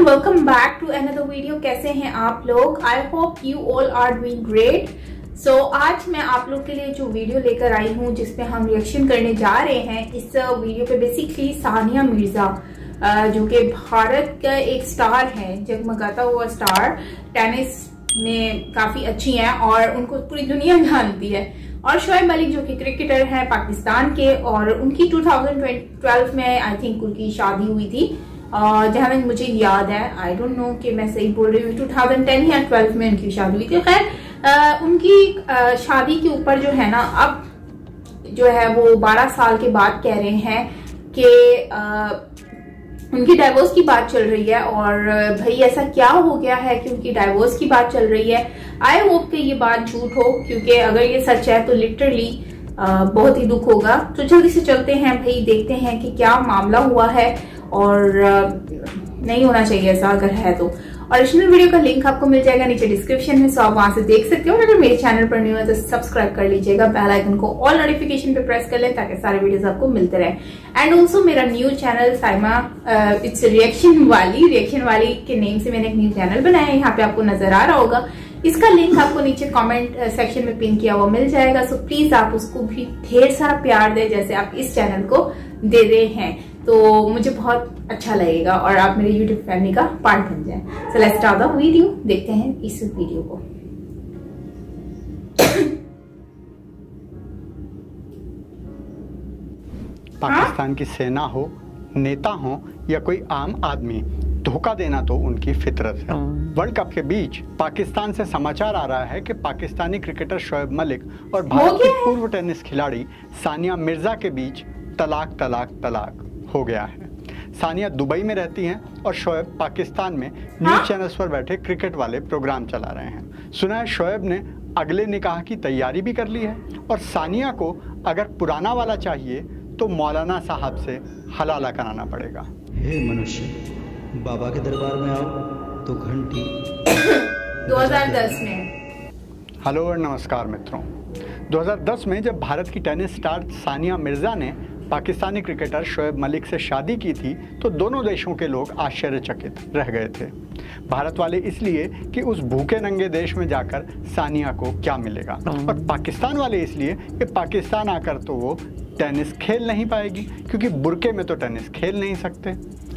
Everyone, welcome back to another video. कैसे हैं आप लोग? I hope you all are doing great. So आज मैं आप लोग के लिए जो वीडियो लेकर आई हूँ जिसपे हम रिएक्शन करने जा रहे हैं, इस वीडियो पे बेसिकली सानिया मिर्जा जो कि भारत का एक स्टार है, जगमगाता हुआ स्टार, टेनिस में काफी अच्छी हैं और उनको पूरी दुनिया जानती है। और शोएब मलिक जो कि क्रिकेटर हैं पाकिस्तान के, और उनकी 2012 में आई थिंक उनकी शादी हुई थी, जहां तक मुझे याद है। आई डोंट नो कि मैं सही बोल रही हूँ, 2010 या 12 में उनकी शादी हुई थी। खैर उनकी शादी के ऊपर जो है ना, अब जो है वो 12 साल के बाद कह रहे हैं कि उनकी डाइवोर्स की बात चल रही है। और भाई ऐसा क्या हो गया है कि उनकी डाइवोर्स की बात चल रही है? आई होप कि ये बात झूठ हो, क्योंकि अगर ये सच है तो लिटरली बहुत ही दुख होगा। तो जल्दी से चलते हैं भाई, देखते हैं कि क्या मामला हुआ है, और नहीं होना चाहिए ऐसा, अगर है तो। ओरिजिनल वीडियो का लिंक आपको मिल जाएगा नीचे डिस्क्रिप्शन में, सो आप वहां से देख सकते हो। और अगर मेरे चैनल पर न्यू है तो सब्सक्राइब कर लीजिएगा, बेल आइकन को ऑल नोटिफिकेशन पे प्रेस कर लें ताकि सारे वीडियोस आपको मिलते रहे। एंड ऑल्सो मेरा new channel Saima it's reaction वाली के नेम से मैंने एक न्यू चैनल बनाया है, यहाँ पे आपको नजर आ रहा होगा। इसका लिंक आपको नीचे कमेंट सेक्शन में पिन किया हुआ मिल जाएगा। सो प्लीज आप उसको भी ढेर सारा प्यार दें जैसे आप इस चैनल को दे रहे हैं, तो मुझे बहुत अच्छा लगेगा और आप मेरे YouTube फैमिली का पार्ट बन जाएं। So let's start the video, देखते हैं इस वीडियो को। पाकिस्तान की सेना हो, नेता हो या कोई आम आदमी, धोखा देना तो उनकी फितरत है। वर्ल्ड कप के बीच पाकिस्तान से समाचार आ रहा है कि पाकिस्तानी क्रिकेटर शोएब मलिक और भारत की पूर्व टेनिस खिलाड़ी सानिया मिर्जा के बीच तलाक हो गया है। सानिया दुबई में रहती हैं और शोएब पाकिस्तान में न्यूज चैनल्स पर बैठे क्रिकेट वाले प्रोग्राम चला रहे हैं। सुना है शोएब ने अगले निकाह की तैयारी भी कर ली है, और सानिया को अगर पुराना वाला चाहिए तो मौलाना साहब से हलाला कराना पड़ेगा। हे मनुष्य, बाबा के दरबार में आओ तो घंटी 2010 में। हेलो और नमस्कार मित्रों। 2010 में जब भारत की टेनिस स्टार सानिया मिर्जा ने पाकिस्तानी क्रिकेटर शोएब मलिक से शादी की थी तो दोनों देशों के लोग आश्चर्यचकित रह गए थे। भारत वाले इसलिए कि उस भूखे नंगे देश में जाकर सानिया को क्या मिलेगा, और पाकिस्तान वाले इसलिए कि पाकिस्तान आकर तो वो टेनिस खेल नहीं पाएगी, क्योंकि बुरके में तो टेनिस खेल नहीं सकते।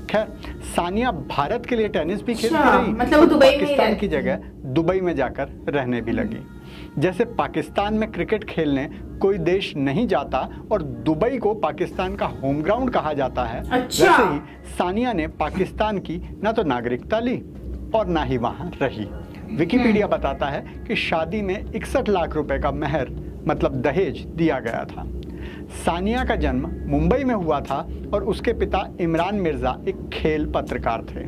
खैर, सानिया भारत के लिए टेनिस भी खेलती रही, मतलब तो पाकिस्तान की जगह दुबई में जाकर रहने भी लगी। जैसे पाकिस्तान में क्रिकेट खेलने कोई देश नहीं जाता और दुबई को पाकिस्तान का होम ग्राउंड कहा जाता है, वैसे ही सानिया ने पाकिस्तान की ना तो नागरिकता ली और ना ही वहां रही। विकिपीडिया बताता है कि शादी में 61 लाख रुपए का मेहर मतलब दहेज दिया गया था। सानिया का जन्म मुंबई में हुआ था और उसके पिता इमरान मिर्जा एक खेल पत्रकार थे।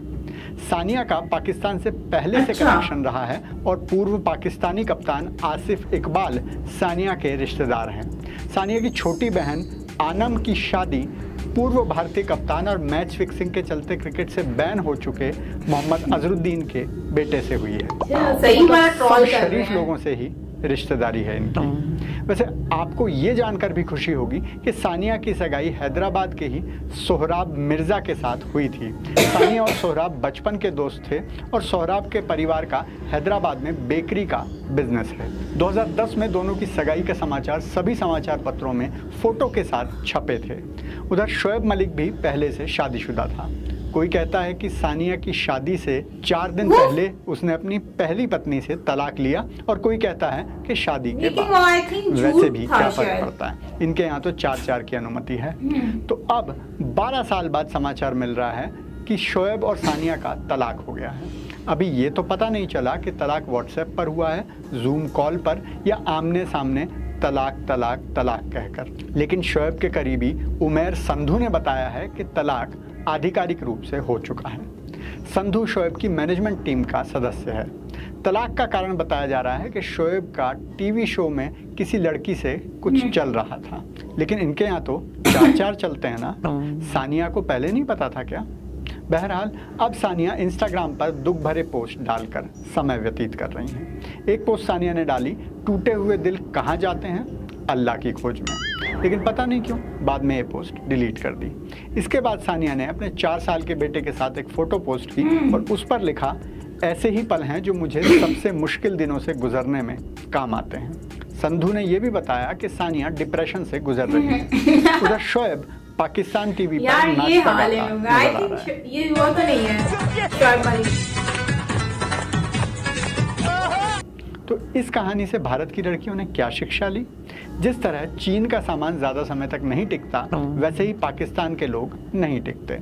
सानिया का पाकिस्तान से पहले से कनेक्शन रहा है और पूर्व पाकिस्तानी कप्तान आसिफ इकबाल सानिया के रिश्तेदार हैं। सानिया की छोटी बहन आनम की शादी पूर्व भारतीय कप्तान और मैच फिक्सिंग के चलते क्रिकेट से बैन हो चुके मोहम्मद अजरुद्दीन के बेटे से हुई है। सही बात, शरीफ लोगों से ही रिश्तेदारी है इनकी। वैसे आपको ये जानकर भी खुशी होगी कि सानिया की सगाई हैदराबाद के ही सोहराब मिर्जा के साथ हुई थी। सानिया और सोहराब बचपन के दोस्त थे और सोहराब के परिवार का हैदराबाद में बेकरी का बिजनेस है। 2010 में दोनों की सगाई के समाचार सभी समाचार पत्रों में फोटो के साथ छपे थे। उधर शोएब मलिक भी पहले से शादीशुदा था। कोई कहता है कि सानिया की शादी से 4 दिन पहले उसने अपनी पहली पत्नी से तलाक लिया, और कोई कहता है कि शादी के बाद। वैसे भी क्या फर्क पड़ता है, इनके यहाँ तो 4 की अनुमति है। तो अब 12 साल बाद समाचार मिल रहा है कि शोएब और सानिया का तलाक हो गया है। अभी ये तो पता नहीं चला कि तलाक व्हाट्सएप पर हुआ है, जूम कॉल पर, या आमने सामने तलाक कहकर। लेकिन शोएब के करीबी उमेर संधू ने बताया है कि तलाक आधिकारिक रूप से हो चुका है। संधू शोएब की मैनेजमेंट टीम का सदस्य है। तलाक का कारण बताया जा रहा है कि शोएब का टीवी शो में किसी लड़की से कुछ चल रहा था, लेकिन इनके यहाँ तो 4 चलते हैं ना। सानिया को पहले नहीं पता था क्या? बहरहाल अब सानिया इंस्टाग्राम पर दुख भरे पोस्ट डालकर समय व्यतीत कर रही हैं। एक पोस्ट सानिया ने डाली, टूटे हुए दिल कहाँ जाते हैं, अल्लाह की खोज में, लेकिन पता नहीं क्यों बाद में ये पोस्ट डिलीट कर दी। इसके बाद सानिया ने अपने 4 साल के बेटे के साथ एक फ़ोटो पोस्ट की और उस पर लिखा, ऐसे ही पल हैं जो मुझे सबसे मुश्किल दिनों से गुजरने में काम आते हैं। संधू ने यह भी बताया कि सानिया डिप्रेशन से गुजर रही है। उधर शोएब पाकिस्तान टीवी पर नाचता गाता नजर आ रहा है। ये वो तो नहीं है। तो इस कहानी से भारत की लड़कियों ने क्या शिक्षा ली? जिस तरह चीन का सामान ज़्यादा समय तक नहीं टिकता, वैसे ही पाकिस्तान के लोग नहीं टिकते।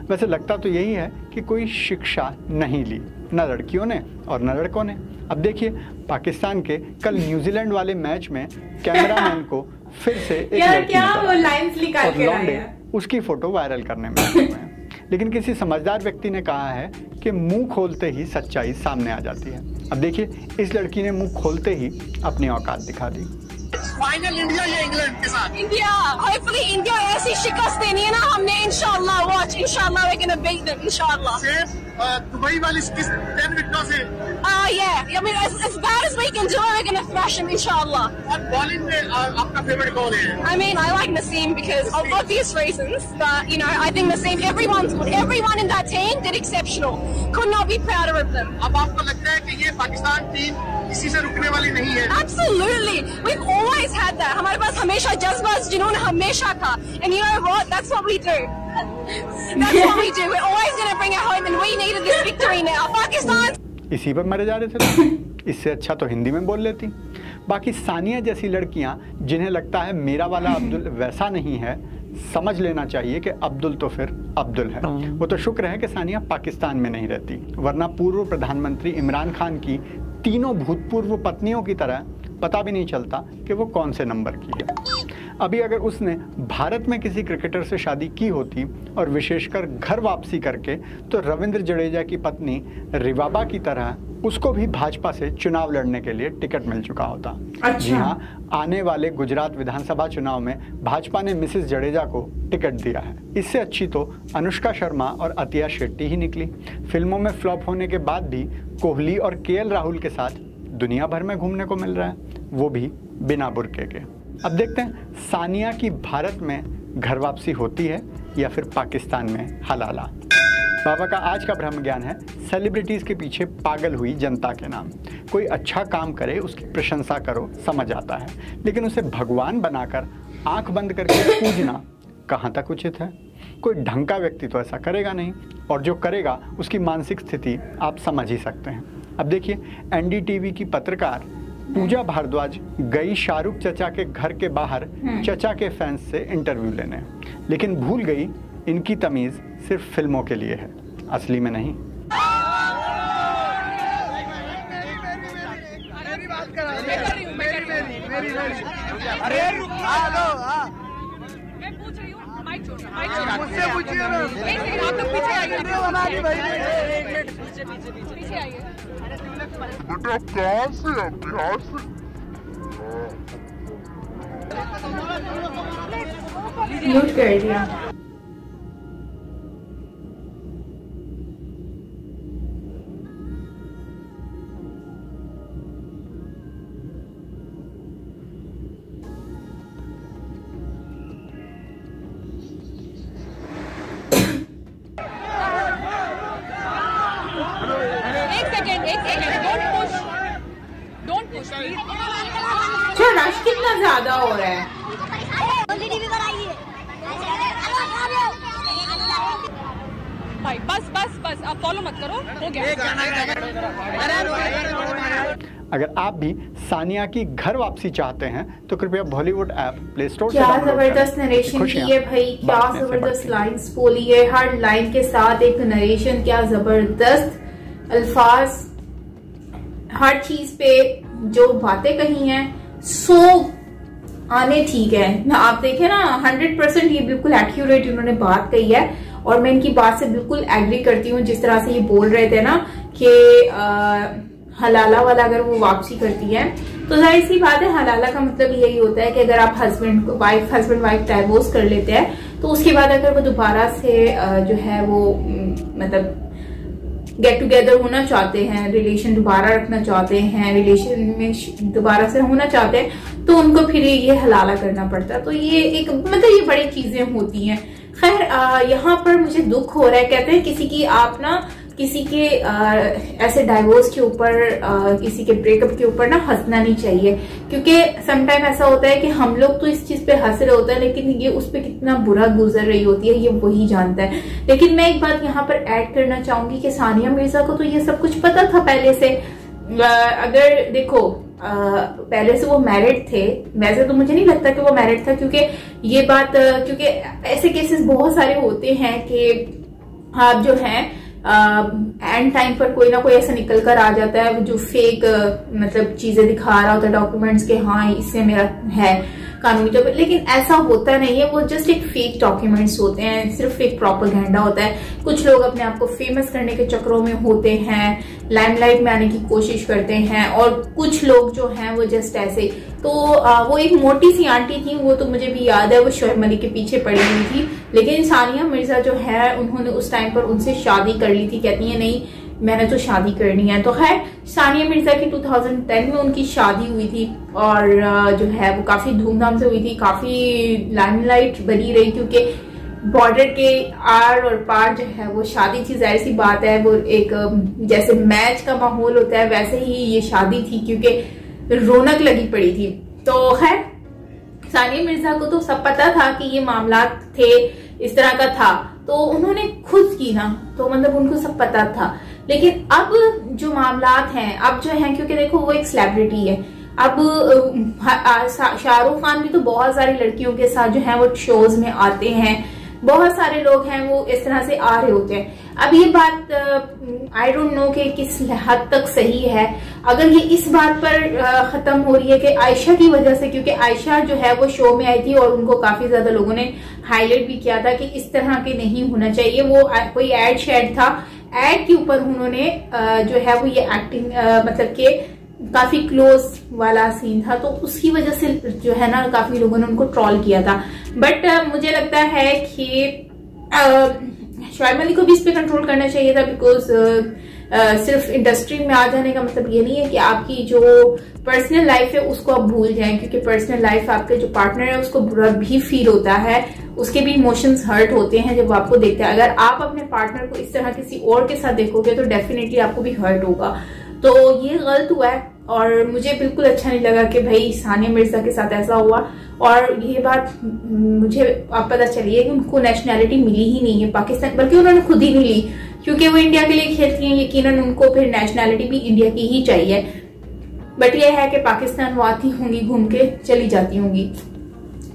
वैसे लगता तो यही है कि कोई शिक्षा नहीं ली, न लड़कियों ने और न लड़कों ने। अब देखिए पाकिस्तान के कल न्यूजीलैंड वाले मैच में कैमरामैन को फिर से एक लड़की और लौंडे उसकी फोटो वायरल करने में लगे हुए हैं। लेकिन किसी समझदार व्यक्ति ने कहा है कि मुंह खोलते ही सच्चाई सामने आ जाती है। अब देखिए इस लड़की ने मुंह खोलते ही अपनी औकात दिखा दी। फाइनल इंडिया या इंग्लैंड के साथ? इंडिया, होपफुली इंडिया ऐसी शिकस्त देनी है ना हमने, इंशाल्लाह वॉच, इंशाल्लाह वी कैन बीट देम इंशाल्लाह। सिर्फ दुबई वाली 10 विकेटों से? Yeah, I mean as bad as we can do, we're gonna thrash them inshallah. और बॉलिंग में आपका फेवरेट कौन है? I mean I like Naseem because of obvious reasons, but you know I think Naseem, everyone's good, everyone in that team did exceptional. Could not be prouder of them. अब आपको लगता है कि ये पाकिस्तान टीम किसी से रुकने वाली नहीं है? Absolutely, we've always had that. हमारे पास हमेशा जज्बा जुनून हमेशा था, and you know what? That's what we do. That's what we do. We're always going to bring it home, and we needed this victory now. Pakistan. इसी पर मरे जा रहे थे लोग। इससे अच्छा तो हिंदी में बोल लेती। बाकी सानिया जैसी लड़कियां जिन्हें लगता है मेरा वाला अब्दुल वैसा नहीं है, समझ लेना चाहिए कि अब्दुल तो फिर अब्दुल है। वो तो शुक्र है कि सानिया पाकिस्तान में नहीं रहती, वरना पूर्व प्रधानमंत्री इमरान खान की तीनों भूतपूर्व पत्नियों की तरह पता भी नहीं चलता कि वो कौन से नंबर की है। अभी अगर उसने भारत में किसी क्रिकेटर से शादी की होती और विशेषकर घर वापसी करके, तो रविंद्र जडेजा की पत्नी रिवाबा की तरह उसको भी भाजपा से चुनाव लड़ने के लिए टिकट मिल चुका होता। अच्छा। जी हाँ, आने वाले गुजरात विधानसभा चुनाव में भाजपा ने मिसेस जडेजा को टिकट दिया है। इससे अच्छी तो अनुष्का शर्मा और अतिया शेट्टी ही निकली। फिल्मों में फ्लॉप होने के बाद भी कोहली और केएल राहुल के साथ दुनिया भर में घूमने को मिल रहा है, वो भी बिना बुर्के के। अब देखते हैं सानिया की भारत में घर वापसी होती है या फिर पाकिस्तान में हलाला। बाबा का आज का ब्रह्म ज्ञान है, सेलिब्रिटीज़ के पीछे पागल हुई जनता के नाम। कोई अच्छा काम करे उसकी प्रशंसा करो, समझ आता है, लेकिन उसे भगवान बनाकर आंख बंद करके पूजना कहाँ तक उचित है? कोई ढंग का व्यक्ति तो ऐसा करेगा नहीं, और जो करेगा उसकी मानसिक स्थिति आप समझ ही सकते हैं। अब देखिए एनडीटीवी की पत्रकार पूजा भारद्वाज गई शाहरुख चचा के घर के बाहर चचा के फैंस से इंटरव्यू लेने, लेकिन भूल गई इनकी तमीज़ सिर्फ फिल्मों के लिए है, असली में नहीं। बेटा कहाँ से? बिहार से? म्यूट कर दिया। रश कितना ज्यादा हो रहा है। भाई बस बस बस, आप फॉलो मत करो, हो गया। अगर आप भी सानिया की घर वापसी चाहते हैं तो कृपया बॉलीवुड ऐप प्ले स्टोर से क्या जबरदस्त नरेशन की है भाई, क्या जबरदस्त लाइंस बोली है, हर लाइन के साथ एक नरेशन, क्या जबरदस्त अल्फाज, हर चीज पे जो बातें कही हैं सो आने ठीक है। आप देखें ना 100% ये बिल्कुल एक्यूरेट उन्होंने बात कही है, और मैं इनकी बात से बिल्कुल एग्री करती हूँ। जिस तरह से ये बोल रहे थे ना कि हलाला वाला अगर वो वापसी करती है तो जाहिर सी बात है, हलाला का मतलब यही होता है कि अगर आप हस्बैंड वाइफ डाइवोर्स कर लेते हैं तो उसके बाद अगर वो दोबारा से जो है वो मतलब गेट टुगेदर होना चाहते हैं, रिलेशन दोबारा रखना चाहते हैं, रिलेशन में दोबारा से होना चाहते हैं, तो उनको फिर ये हलाला करना पड़ता है। तो ये एक मतलब ये बड़ी चीजें होती हैं। खैर यहाँ पर मुझे दुख हो रहा है, कहते हैं किसी की आप ना किसी के ऐसे डाइवोर्स के ऊपर किसी के ब्रेकअप के ऊपर ना हंसना नहीं चाहिए, क्योंकि समटाइम ऐसा होता है कि हम लोग तो इस चीज पे हंस रहे होते हैं, लेकिन ये उस पे कितना बुरा गुजर रही होती है ये वही जानता है। लेकिन मैं एक बात यहाँ पर ऐड करना चाहूंगी कि सानिया मिर्जा को तो ये सब कुछ पता था पहले से। अगर देखो पहले से वो मैरिड थे, वैसे तो मुझे नहीं लगता कि वो मैरिड था, क्योंकि ये बात क्योंकि ऐसे केसेस बहुत सारे होते हैं कि आप जो है एंड टाइम पर कोई ना कोई ऐसा निकल कर आ जाता है जो फेक मतलब चीजें दिखा रहा होता है डॉक्यूमेंट्स के, हाँ इससे मेरा है कानूनी तौर पर, लेकिन ऐसा होता नहीं है। वो जस्ट एक फेक डॉक्यूमेंट्स होते हैं, सिर्फ एक प्रोपेगेंडा होता है। कुछ लोग अपने आप को फेमस करने के चक्रों में होते हैं, लाइमलाइट में आने की कोशिश करते हैं, और कुछ लोग जो हैं वो जस्ट ऐसे। तो वो एक मोटी सी आंटी थी, वो तो मुझे भी याद है, वो शोएब मलिक के पीछे पड़ी हुई थी, लेकिन सानिया मिर्जा जो है उन्होंने उस टाइम पर उनसे शादी कर ली थी। कहती है नहीं मैंने तो शादी करनी है। तो खैर सानिया मिर्जा की 2010 में उनकी शादी हुई थी, और जो है वो काफी धूमधाम से हुई थी, काफी लाइमलाइट बनी रही, क्योंकि बॉर्डर के आर और पार जो है वो शादी थी। जाहिर सी बात है वो एक जैसे मैच का माहौल होता है वैसे ही ये शादी थी, क्योंकि रौनक लगी पड़ी थी। तो खैर सानिया मिर्जा को तो सब पता था कि ये मामला थे, इस तरह का था, तो उन्होंने खुद की ना, तो मतलब उनको सब पता था। लेकिन अब जो मामलात हैं अब जो है, क्योंकि देखो वो एक सेलिब्रिटी है, अब शाहरुख खान भी तो बहुत सारी लड़कियों के साथ जो है वो शोज में आते हैं, बहुत सारे लोग हैं वो इस तरह से आ रहे होते हैं। अब ये बात आई डोंट नो कि किस हद तक सही है। अगर ये इस बात पर खत्म हो रही है कि आयशा की वजह से, क्योंकि आयशा जो है वो शो में आई थी और उनको काफी ज्यादा लोगों ने हाईलाइट भी किया था कि इस तरह के नहीं होना चाहिए। वो कोई एड शेड था, एड के ऊपर उन्होंने जो है वो ये एक्टिंग मतलब के काफी क्लोज वाला सीन था, तो उसकी वजह से जो है ना काफी लोगों ने उनको ट्रोल किया था। बट मुझे लगता है कि शोएब मलिक को भी इस पे कंट्रोल करना चाहिए था, बिकॉज सिर्फ इंडस्ट्री में आ जाने का मतलब ये नहीं है कि आपकी जो पर्सनल लाइफ है उसको आप भूल जाएं, क्योंकि पर्सनल लाइफ आपके जो पार्टनर है उसको बुरा भी फील होता है, उसके भी इमोशंस हर्ट होते हैं जब आपको देखते हैं। अगर आप अपने पार्टनर को इस तरह किसी और के साथ देखोगे तो डेफिनेटली आपको भी हर्ट होगा। तो ये गलत हुआ है और मुझे बिल्कुल अच्छा नहीं लगा कि भाई सानिया मिर्जा के साथ ऐसा हुआ। और ये बात मुझे अब पता चली है कि उनको नेशनैलिटी मिली ही नहीं है पाकिस्तान, बल्कि उन्होंने खुद ही नहीं ली, क्योंकि वो इंडिया के लिए खेलती हैं, यकीनन उनको फिर नेशनैलिटी भी इंडिया की ही चाहिए। बट ये है कि पाकिस्तान वो आती होंगी, घूम के चली जाती होंगी,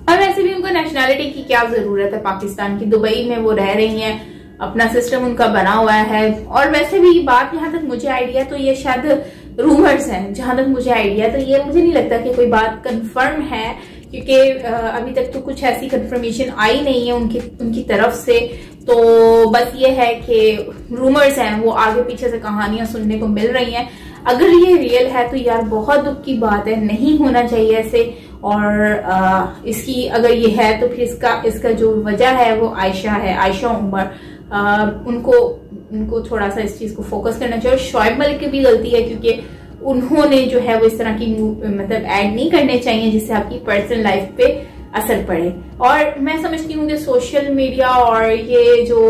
और वैसे भी उनको नेशनैलिटी की क्या जरूरत है पाकिस्तान की। दुबई में वो रह रही हैं, अपना सिस्टम उनका बना हुआ है। और वैसे भी बात जहां तक मुझे आइडिया, तो ये शायद रूमर्स हैं जहां तक मुझे आइडिया, तो ये मुझे नहीं लगता कि कोई बात कंफर्म है, क्योंकि अभी तक तो कुछ ऐसी कंफर्मेशन आई नहीं है उनकी तरफ से। तो बस ये है कि रूमर्स हैं, वो आगे पीछे से कहानियां सुनने को मिल रही हैं। अगर ये रियल है तो यार बहुत दुख की बात है, नहीं होना चाहिए ऐसे। और इसकी अगर ये है तो फिर इसका जो वजह है वो आयशा है, आयशा उमर। उनको थोड़ा सा इस चीज को फोकस करना चाहिए। और शोएब मलिक की भी गलती है, क्योंकि उन्होंने जो है वो इस तरह की मतलब ऐड नहीं करने चाहिए जिससे आपकी पर्सनल लाइफ पे असर पड़े। और मैं समझती हूँ कि सोशल मीडिया और ये जो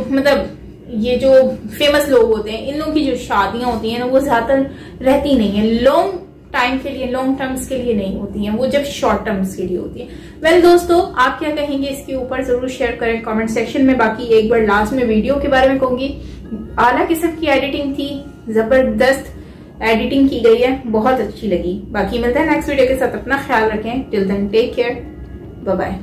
मतलब ये जो फेमस लोग होते हैं, इन लोगों की जो शादियां होती हैं ना वो ज्यादातर रहती नहीं है लॉन्ग टाइम के लिए, लॉन्ग टर्म्स के लिए नहीं होती हैं, वो जब शॉर्ट टर्म्स के लिए होती है। वेल दोस्तों, आप क्या कहेंगे इसके ऊपर जरूर शेयर करें कमेंट सेक्शन में। बाकी एक बार लास्ट में वीडियो के बारे में कहूंगी, आला किस्म की एडिटिंग थी, जबरदस्त एडिटिंग की गई है, बहुत अच्छी लगी। बाकी मिलते हैं नेक्स्ट वीडियो के साथ, अपना ख्याल रखें। Till then take care, bye bye.